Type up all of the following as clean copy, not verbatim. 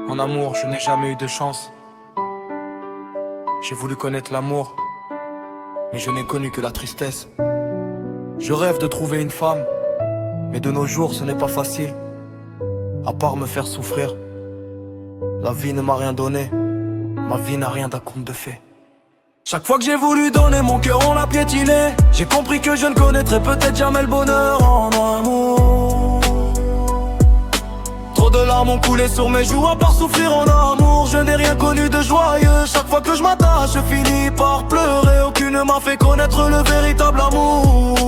En amour, je n'ai jamais eu de chance. J'ai voulu connaître l'amour, mais je n'ai connu que la tristesse. Je rêve de trouver une femme, mais de nos jours ce n'est pas facile. À part me faire souffrir, la vie ne m'a rien donné. Ma vie n'a rien d'un conte de fées. Chaque fois que j'ai voulu donner mon cœur, on l'a piétiné. J'ai compris que je ne connaîtrais peut-être jamais le bonheur en amour. Trop de larmes ont coulé sur mes joues, à part souffrir en amour. Je n'ai rien connu de joyeux. Chaque fois que je m'attache, je finis par pleurer. Aucune m'a fait connaître le véritable amour.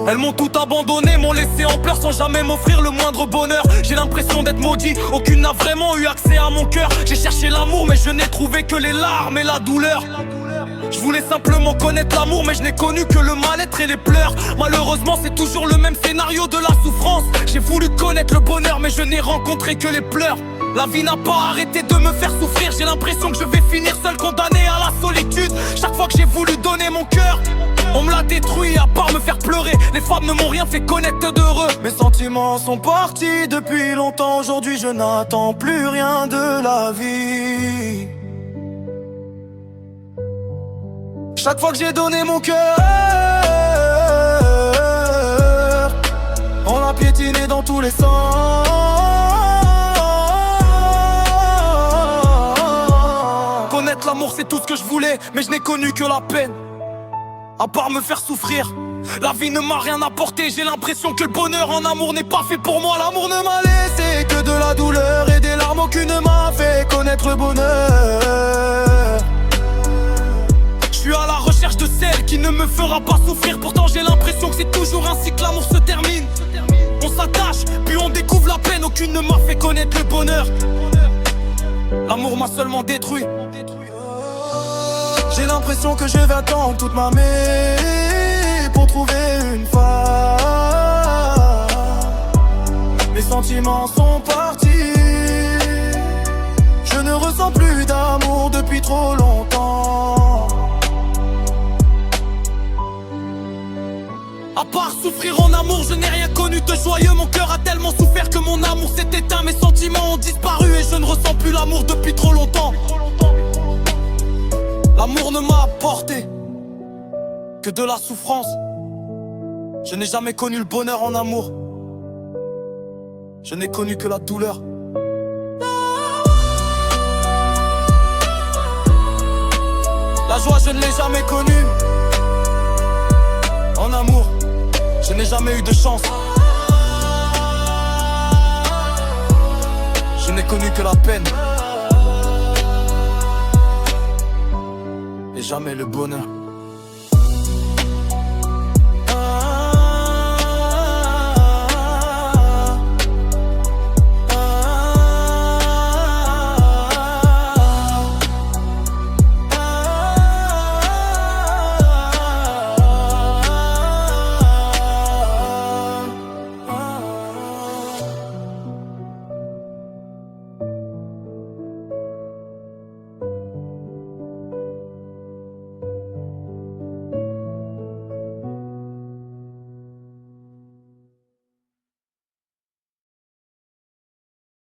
Elles m'ont tout abandonné, m'ont laissé en pleurs sans jamais m'offrir le moindre bonheur. J'ai l'impression d'être maudit, aucune n'a vraiment eu accès à mon cœur. J'ai cherché l'amour mais je n'ai trouvé que les larmes et la douleur. Je voulais simplement connaître l'amour mais je n'ai connu que le mal-être et les pleurs. Malheureusement c'est toujours le même scénario de la souffrance. J'ai voulu connaître le bonheur mais je n'ai rencontré que les pleurs. La vie n'a pas arrêté de me faire souffrir. J'ai l'impression que je vais finir seul, condamné à la solitude. Chaque fois que j'ai voulu donner mon cœur, on me l'a détruit, à part me faire pleurer. Les femmes ne m'ont rien fait connaître d'heureux. Mes sentiments sont partis depuis longtemps. Aujourd'hui je n'attends plus rien de la vie. Chaque fois que j'ai donné mon cœur, on l'a piétiné dans tous les sens. Connaître l'amour c'est tout ce que je voulais, mais je n'ai connu que la peine. À part me faire souffrir, la vie ne m'a rien apporté. J'ai l'impression que le bonheur en amour n'est pas fait pour moi. L'amour ne m'a laissé que de la douleur et des larmes. Aucune m'a fait connaître le bonheur. Je suis à la recherche de celle qui ne me fera pas souffrir. Pourtant j'ai l'impression que c'est toujours ainsi que l'amour se termine. On s'attache, puis on découvre la peine. Aucune ne m'a fait connaître le bonheur. L'amour m'a seulement détruit. J'ai l'impression que je vais attendre toute ma vie pour trouver une femme. Mes sentiments sont partis. Je ne ressens plus d'amour depuis trop longtemps. À part souffrir en amour, je n'ai rien connu de joyeux. Mon cœur a tellement souffert que mon amour s'est éteint. Mes sentiments ont disparu et je ne ressens plus l'amour depuis trop longtemps. L'amour ne m'a apporté que de la souffrance. Je n'ai jamais connu le bonheur en amour. Je n'ai connu que la douleur. La joie je ne l'ai jamais connue. En amour, je n'ai jamais eu de chance. Je n'ai connu que la peine et jamais le bonheur.